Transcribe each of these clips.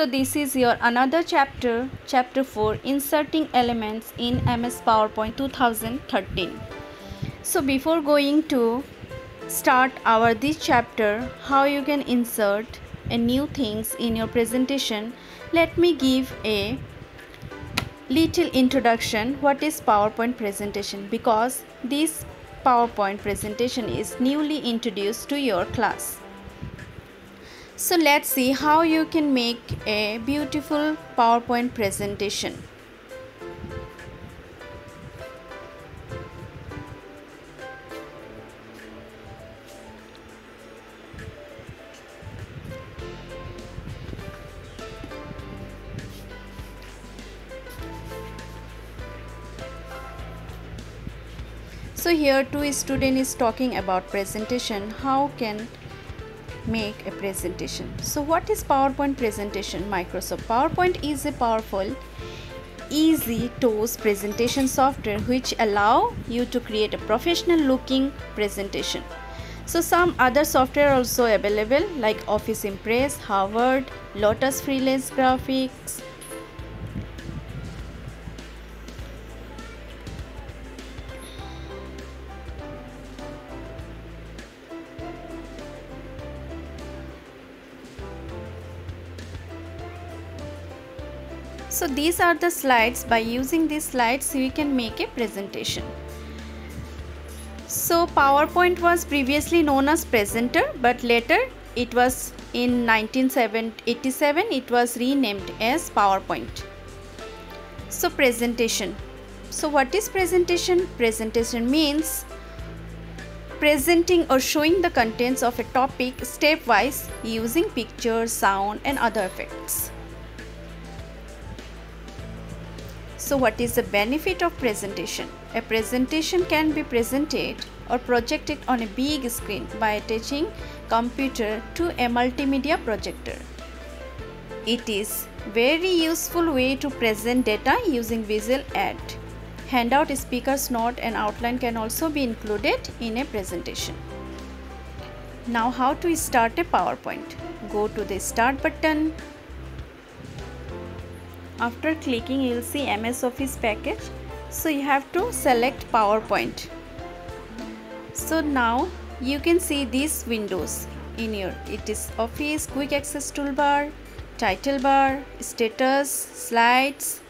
So this is your another chapter, chapter 4, inserting elements in MS PowerPoint 2013. So before going to start our this chapter, how you can insert a new things in your presentation, let me give a little introduction what is PowerPoint presentation, because this PowerPoint presentation is newly introduced to your class. So let's see how you can make a beautiful PowerPoint presentation. So here two student is talking about presentation, how can make a presentation. So what is PowerPoint presentation? Microsoft PowerPoint is a powerful, easy to use presentation software which allow you to create a professional looking presentation. So some other software also available like Office Impress, Harvard, Lotus Freelance Graphics. So these are the slides. By using these slides we can make a presentation. So PowerPoint was previously known as Presenter, but later it was in 1987 it was renamed as PowerPoint. So presentation. So what is presentation? Presentation means presenting or showing the contents of a topic stepwise using pictures, sound and other effects. So what is the benefit of presentation? A presentation can be presented or projected on a big screen by attaching computer to a multimedia projector. It is very useful way to present data using visual aid. Handout, speaker's note and outline can also be included in a presentation. Now how to start a PowerPoint? Go to the start button. After clicking you will see MS Office package. So you have to select PowerPoint. So now you can see these windows in your, it is Office, Quick Access Toolbar, Title Bar, Status, Slides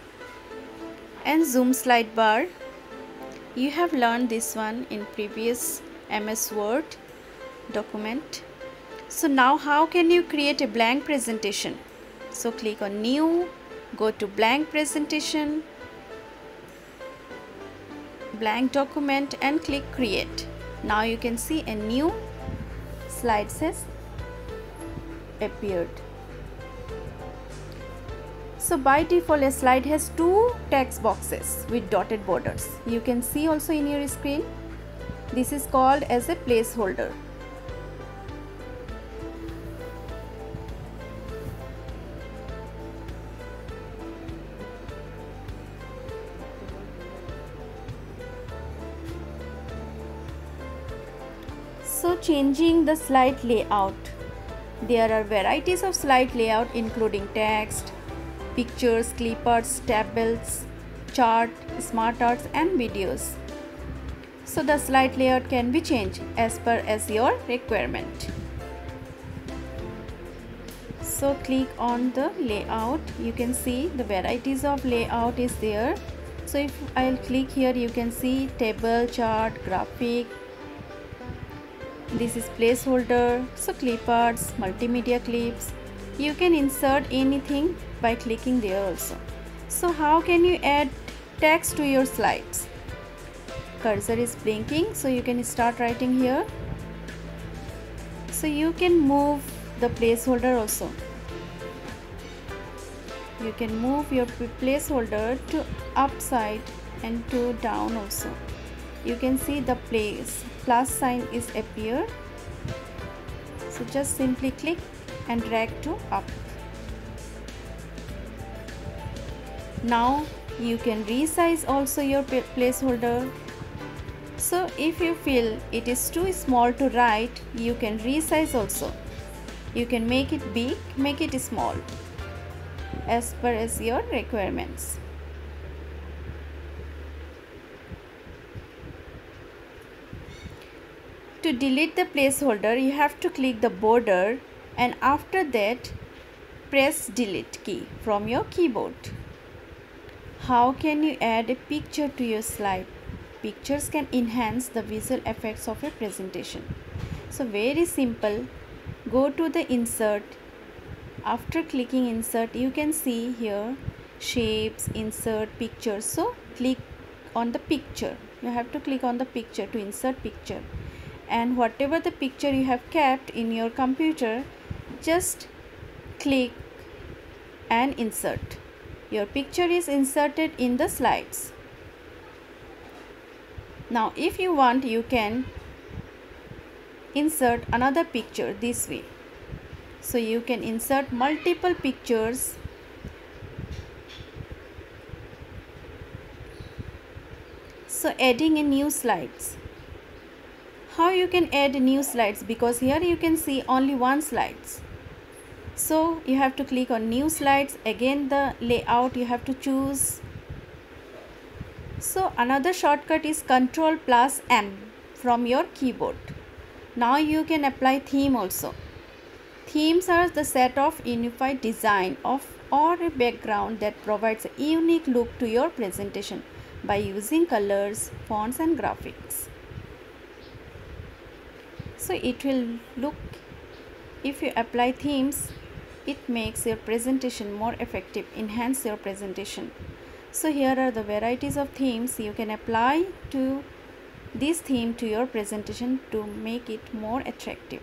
and Zoom Slide Bar. You have learned this one in previous MS Word document. So now how can you create a blank presentation? So click on New. Go to blank presentation, blank document and click create. Now you can see a new slide has appeared. So by default a slide has two text boxes with dotted borders. You can see also in your screen. This is called as a placeholder. So changing the slide layout. There are varieties of slide layout including text, pictures, cliparts, tables, chart, smart arts and videos. So the slide layout can be changed as per as your requirement. So click on the layout. You can see the varieties of layout is there. So if I'll click here you can see table, chart, graphic. This is placeholder, so cliparts, multimedia clips. You can insert anything by clicking there also. So how can you add text to your slides? Cursor is blinking, so you can start writing here. So you can move the placeholder also. You can move your placeholder to upside and to down also. You can see the plus sign is appear. So just simply click and drag to up. Now you can resize also your placeholder. So if you feel it is too small to write, you can resize also. You can make it big, make it small. as per as your requirements. To delete the placeholder, you have to click the border and after that press delete key from your keyboard. How can you add a picture to your slide? Pictures can enhance the visual effects of your presentation. So very simple. Go to the insert. After clicking insert, you can see here shapes, insert, pictures. So click on the picture. You have to click on the picture to insert picture. And whatever the picture you have kept in your computer, just click and insert. Your picture is inserted in the slides. Now if you want, you can insert another picture this way. So you can insert multiple pictures. So adding a new slides. How you can add new slides, because here you can see only one slides. So you have to click on new slides. Again the layout you have to choose. So another shortcut is Ctrl+M from your keyboard. Now you can apply theme also. Themes are the set of unified design of or a background that provides a unique look to your presentation by using colors, fonts and graphics. So it will look, if you apply themes, it makes your presentation more effective, enhance your presentation. So here are the varieties of themes. You can apply to this theme to your presentation to make it more attractive.